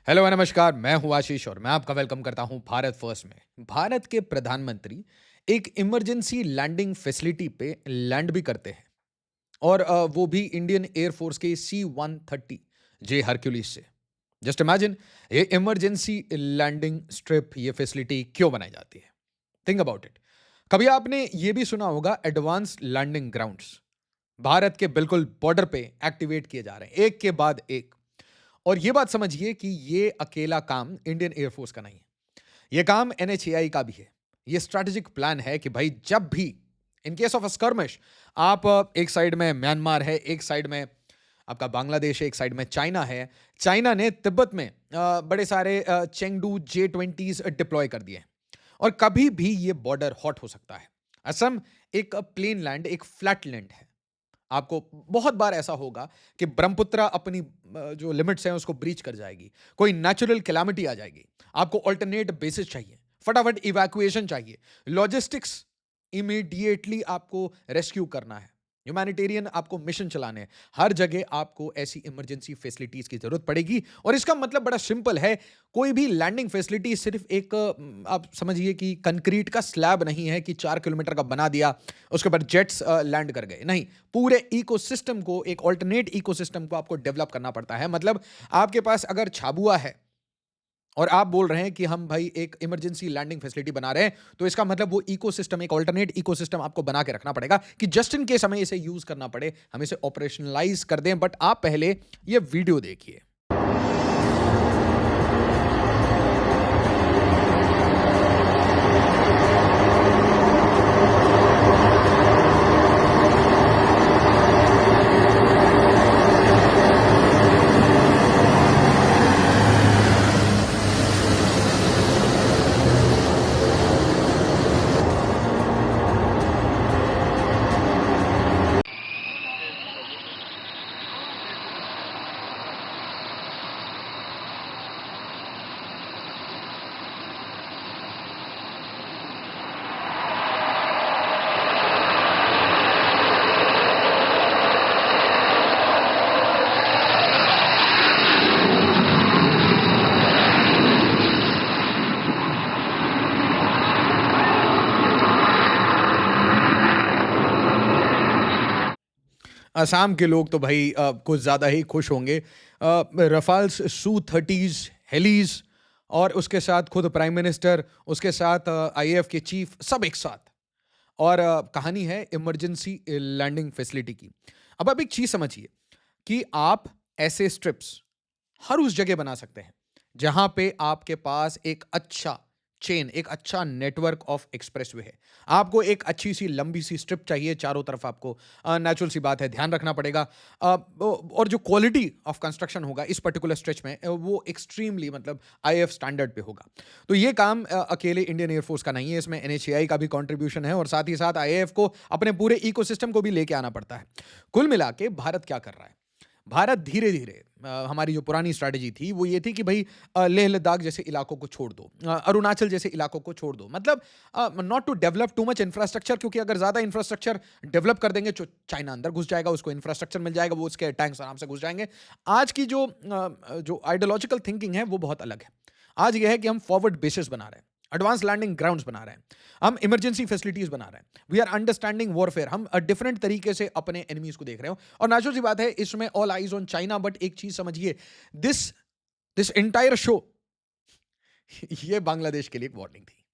Hello नमस्कार, मैं हूँ आशीष और मैं आपका वेलकम करता हूँ भारत फर्स्ट में। भारत के प्रधानमंत्री एक इमरजेंसी लैंडिंग फैसिलिटी पे लैंड भी करते हैं और वो भी इंडियन एयर फोर्स के C-130 जे हरक्यूलिस से। जस्ट इमेजिन, ये इमरजेंसी लैंडिंग स्ट्रिप, ये फैसिलिटी क्यों बनाई जाती है? Think about it. कभी आपने ये भी सुना होगा एडवांस लैंडिंग ग्राउंड्स भारत के बिल्कुल बॉर्डर पे एक्टिवेट किए जा रहे हैं, एक के बाद एक। और ये बात समझिए कि ये अकेला काम इंडियन एयरफोर्स का नहीं है। ये काम एनएचएआई का भी है। ये स्ट्रैटेजिक प्लान है कि भाई जब भी इन केस ऑफ स्कर्मिश आप एक साइड में म्यांमार है, एक साइड में आपका बांग्लादेश है, एक साइड में चाइना है। चाइना ने तिब्बत में बड़े सारे चेंगडू J-20s डिप्लॉय कर दिए हैं और कभी भी ये बॉर्डर हॉट हो सकता है। असम एक प्लेन लैंड, एक फ्लैट लैंड है। आपको बहुत बार ऐसा होगा कि ब्रह्मपुत्रा अपनी जो लिमिट्स हैं उसको ब्रीच कर जाएगी, कोई नेचुरल कैलामिटी आ जाएगी, आपको अल्टरनेट बेसिस चाहिए, फटाफट इवैक्यूएशन चाहिए, लॉजिस्टिक्स इमीडिएटली आपको रेस्क्यू करना है, ह्यूमैनिटेरियन आपको मिशन चलाने हैं। हर जगह आपको ऐसी इमरजेंसी फैसिलिटीज की जरूरत पड़ेगी और इसका मतलब बड़ा सिंपल है। कोई भी लैंडिंग फैसिलिटी सिर्फ एक आप समझिए कि कंक्रीट का स्लैब नहीं है कि 4 किलोमीटर का बना दिया, उसके बाद जेट्स लैंड कर गए। नहीं, पूरे इकोसिस्टम को, एक ऑल्टरनेट इकोसिस्टम को आपको डेवलप करना पड़ता है। मतलब आपके पास अगर झाबुआ है और आप बोल रहे हैं कि हम भाई एक इमरजेंसी लैंडिंग फैसिलिटी बना रहे हैं, तो इसका मतलब वो इकोसिस्टम, एक ऑल्टरनेट इकोसिस्टम आपको बना के रखना पड़ेगा कि जस्ट इन केस हमें इसे यूज करना पड़े, हम इसे ऑपरेशनलाइज कर दें। बट आप पहले ये वीडियो देखिए। असम के लोग तो भाई कुछ ज़्यादा ही खुश होंगे। रफाल्स सू-30s, हेलीज और उसके साथ खुद प्राइम मिनिस्टर, उसके साथ आईएएफ के चीफ, सब एक साथ। और कहानी है इमरजेंसी लैंडिंग फैसिलिटी की। अब आप एक चीज़ समझिए कि आप ऐसे स्ट्रिप्स हर उस जगह बना सकते हैं जहां पे आपके पास एक अच्छा चेन, एक अच्छा नेटवर्क ऑफ एक्सप्रेसवे है। आपको एक अच्छी सी लंबी सी स्ट्रिप चाहिए चारों तरफ। आपको नेचुरल सी बात है, ध्यान रखना पड़ेगा। और जो क्वालिटी ऑफ कंस्ट्रक्शन होगा इस पर्टिकुलर स्ट्रेच में, वो एक्सट्रीमली, मतलब आईएएफ स्टैंडर्ड पे होगा। तो ये काम अकेले इंडियन एयरफोर्स का नहीं है, इसमें एनएचएआई का भी कंट्रीब्यूशन है और साथ ही साथ आईएएफ को अपने पूरे इकोसिस्टम को भी लेके आना पड़ता है। कुल मिला के भारत क्या कर रहा है? भारत धीरे-धीरे, हमारी जो पुरानी स्ट्रैटेजी थी वो ये थी कि भई लेह लद्दाख जैसे इलाकों को छोड़ दो, अरुणाचल जैसे इलाकों को छोड़ दो। मतलब not to develop too much infrastructure, क्योंकि अगर ज़्यादा इंफ्रास्ट्रक्चर डेवलप कर देंगे तो चाइना अंदर घुस जाएगा, उसको इंफ्रास्ट्रक्चर मिल जाएगा, वो उसके टैंक्स आराम से घुस जाएँगे। आज की जो आइडियोलॉजिकल थिंकिंग है वो बहुत अलग है। आज ये है कि हम फॉरवर्ड बेसिस बना रहे हैं, एडवांस लैंडिंग ग्राउंड्स बना रहे हैं, हम इमरजेंसी फैसिलिटीज बना रहे हैं, वी आर अंडरस्टैंडिंग वॉरफेयर, हम डिफरेंट तरीके से अपने एनिमीज को देख रहे हो। और नेचुरल सी बात है, इसमें all eyes on China. But एक चीज समझिए, दिस दिस एंटायर शो ये बांग्लादेश के लिए एक वार्निंग थी।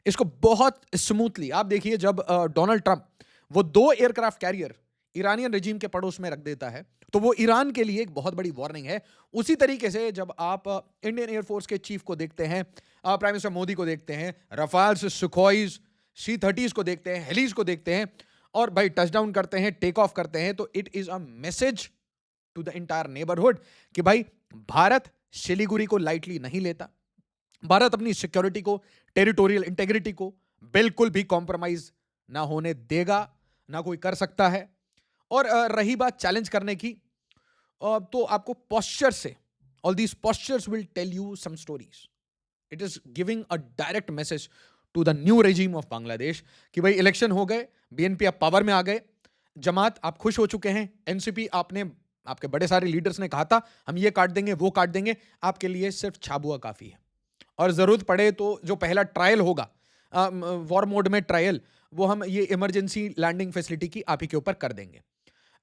इसको बहुत स्मूथली आप देखिए, जब डोनाल्ड ट्रंप वो 2 एयरक्राफ्ट कैरियर ईरानियन रेजिम के पड़ोस में रख देता है, तो वो ईरान के लिए एक बहुत बड़ी वार्निंग है। उसी तरीके से जब आप इंडियन एयरफोर्स के चीफ को देखते हैं, प्राइम मिनिस्टर मोदी को देखते हैं, रफाल्स, सुखोइज, C-30s को देखते हैं, हेलीज को देखते हैं और भाई टचडाउन करते हैं, टेक ऑफ करते हैं, तो it is a message to the entire neighbourhood कि भाई भारत सिलीगुड़ी को लाइटली नहीं लेता। भारत अपनी सिक्योरिटी को, टेरिटोरियल इंटेग्रिटी को बिल्कुल भी कॉम्प्रोमाइज ना होने देगा, ना कोई कर सकता है। और रही बात चैलेंज करने की, तो आपको पोस्चर से, all these postures will tell you some stories. It is giving a direct message to the new regime of Bangladesh कि भाई इलेक्शन हो गए, बीएनपी आप पावर में आ गए, जमात आप खुश हो चुके हैं, एनसीपी आपने आपके बड़े सारे लीडर्स ने कहा था हम ये काट देंगे, वो काट देंगे, आपके लिए सिर्फ छाबुआ काफी है। और जरूरत पड़े तो जो पहला ट्रायल होगा वॉर मोड में ट्रायल, वो हम ये इमरजेंसी लैंडिंग फैसिलिटी की आप ही के ऊपर कर देंगे।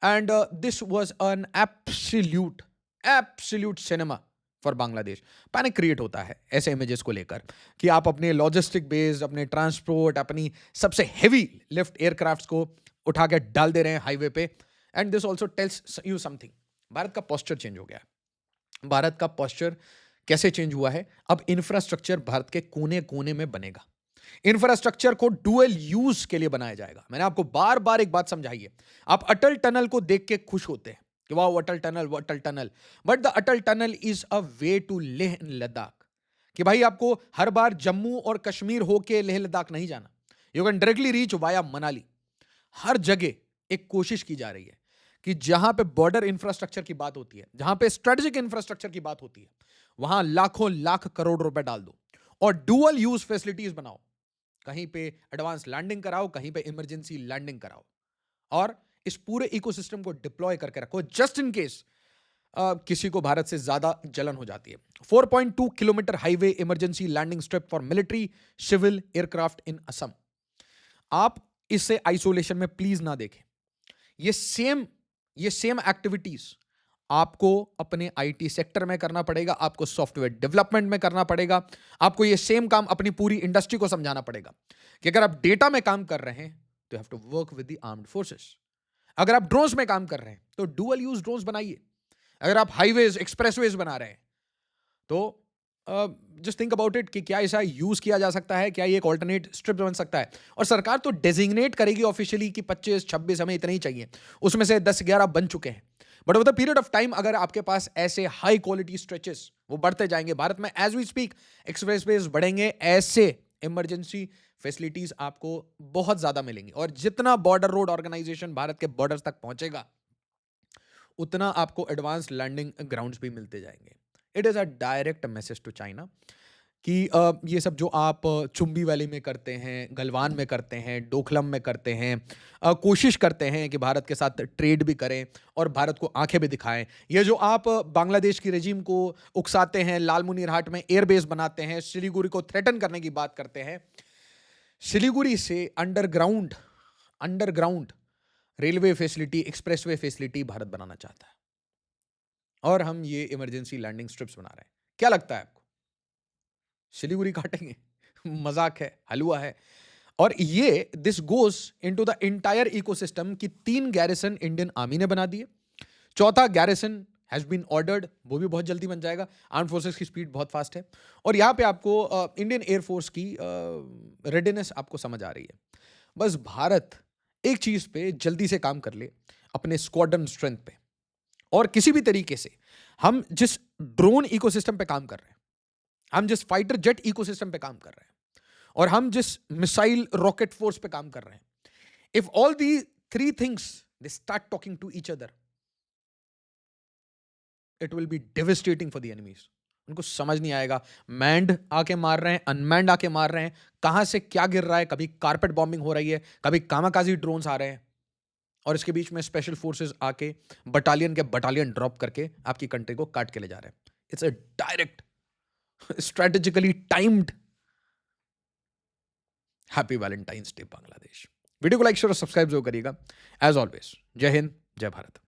And this was an absolute absolute cinema for Bangladesh. Panic create होता है ऐसे इमेजेस को लेकर कि आप अपने लॉजिस्टिक बेस्ड, अपने ट्रांसपोर्ट, अपनी सबसे हेवी लिफ्ट एयरक्राफ्ट्स को उठा के डाल दे रहे हैं हाईवे पे। And this also tells you something, Bharat का पोस्चर चेंज हो गया है। भारत का पोस्चर कैसे चेंज हुआ है? अब इंफ्रास्ट्रक्चर भारत के कोने कोने में बनेगा। इंफ्रास्ट्रक्चर को डुअल यूज के लिए बनाया जाएगा। मैंने आपको बार बार एक बात समझाई है। आप अटल टनल को देख के खुश होते हैं कि वाह अटल टनल, वो Atal tunnel, but the Atal tunnel is a way to Leh in Ladakh. कि भाई आपको हर बार जम्मू और कश्मीर होके लेह लद्दाख नहीं जाना, you can directly reach via Manali. हर जगह एक कोशिश की जा रही है कि जहां पे बॉर्डर इंफ्रास्ट्रक्चर की बात होती है, जहां पे स्ट्रेटेजिक इंफ्रास्ट्रक्चर की बात होती है, वहां लाखों लाख करोड़ रुपए डाल दो और डुअल यूज फैसिलिटीज बनाओ। कहीं पे एडवांस लैंडिंग कराओ, कहीं पे इमरजेंसी लैंडिंग कराओ, और इस पूरे इकोसिस्टम को डिप्लॉय करके रखो जस्ट इन केस किसी को भारत से ज्यादा जलन हो जाती है। 4.2 kilometre highway emergency landing strip for military civil aircraft in Assam. आप इसे आइसोलेशन में प्लीज ना देखें। ये सेम एक्टिविटीज आपको अपने आईटी सेक्टर में करना पड़ेगा, आपको सॉफ्टवेयर डेवलपमेंट में करना पड़ेगा, आपको ये सेम काम अपनी पूरी इंडस्ट्री को समझाना पड़ेगा कि अगर आप डेटा में काम कर रहे हैं तो have to work with the armed forces. अगर आप ड्रोन्स में काम कर रहे हैं तो डुअल यूज ड्रोन्स बनाइए। अगर आप हाईवेज एक्सप्रेसवेज बना रहे हैं तो जस्ट थिंक अबाउट इट कि क्या ऐसा यूज किया जा सकता है, क्या ये एक ऑल्टरनेट स्ट्रिप बन सकता है। और सरकार तो डेजिग्नेट करेगी ऑफिशियली कि 25-26 हमें इतने ही चाहिए, उसमें से 10-11 बन चुके हैं। But over the period of time अगर आपके पास ऐसे हाई क्वालिटी स्ट्रेचेस वो बढ़ते जाएंगे भारत में, एज वी स्पीक एक्सप्रेसवेज बढ़ेंगे, ऐसे इमरजेंसी फैसिलिटीज आपको बहुत ज्यादा मिलेंगी। और जितना बॉर्डर रोड ऑर्गेनाइजेशन भारत के बॉर्डर तक पहुंचेगा उतना आपको एडवांस लैंडिंग ग्राउंड्स भी मिलते जाएंगे। It is a direct message to China कि ये सब जो आप चुंबी वैली में करते हैं, गलवान में करते हैं, डोकलम में करते हैं, कोशिश करते हैं कि भारत के साथ ट्रेड भी करें और भारत को आंखें भी दिखाएं। ये जो आप बांग्लादेश की रेजिम को उकसाते हैं, लालमुनीरहाट में एयरबेस बनाते हैं, सिलीगुड़ी को थ्रेटन करने की बात करते हैं, सिलीगुड़ी से underground underground railway facility, expressway facility Bharat बनाना चाहता है। और हम ये इमरजेंसी लैंडिंग स्ट्रिप्स बना रहे हैं। क्या लगता है आपको सिलीगुड़ी काटेंगे? मजाक है, हलवा है। और ये this goes into the entire ecosystem की 3 गैरिसन इंडियन आर्मी ने बना दिए, चौथा गैरिसन हैज बीन ऑर्डर्ड, वो भी बहुत जल्दी बन जाएगा। आर्म फोर्सेस की स्पीड बहुत फास्ट है। और यहां पे आपको इंडियन एयरफोर्स की रेडीनेस आपको समझ आ रही है। बस भारत एक चीज पे जल्दी से काम कर ले, अपने स्क्वाड्रन स्ट्रेंथ पे। और किसी भी तरीके से हम जिस ड्रोन इकोसिस्टम पे काम कर रहे हैं, हम जिस फाइटर जेट इकोसिस्टम पे काम कर रहे हैं, और हम जिस मिसाइल रॉकेट फोर्स पे काम कर रहे हैं, if all the 3 things they start talking to each other, it will be devastating for the enemies. उनको समझ नहीं आएगा मैंड आके मार रहे हैं, अनमैंड आके मार रहे हैं, कहां से क्या गिर रहा है, कभी कारपेट बॉम्बिंग हो रही है, कभी कामाकाजी ड्रोन्स आ रहे हैं, और इसके बीच में स्पेशल फोर्सेस आके बटालियन के बटालियन ड्रॉप करके आपकी कंट्री को काट के ले जा रहे हैं। It's a direct strategically timed happy Valentine's day Bangladesh. Video को लाइक शेयर और सब्सक्राइब जरूर करिएगा। एज ऑलवेज, जय हिंद, जय भारत।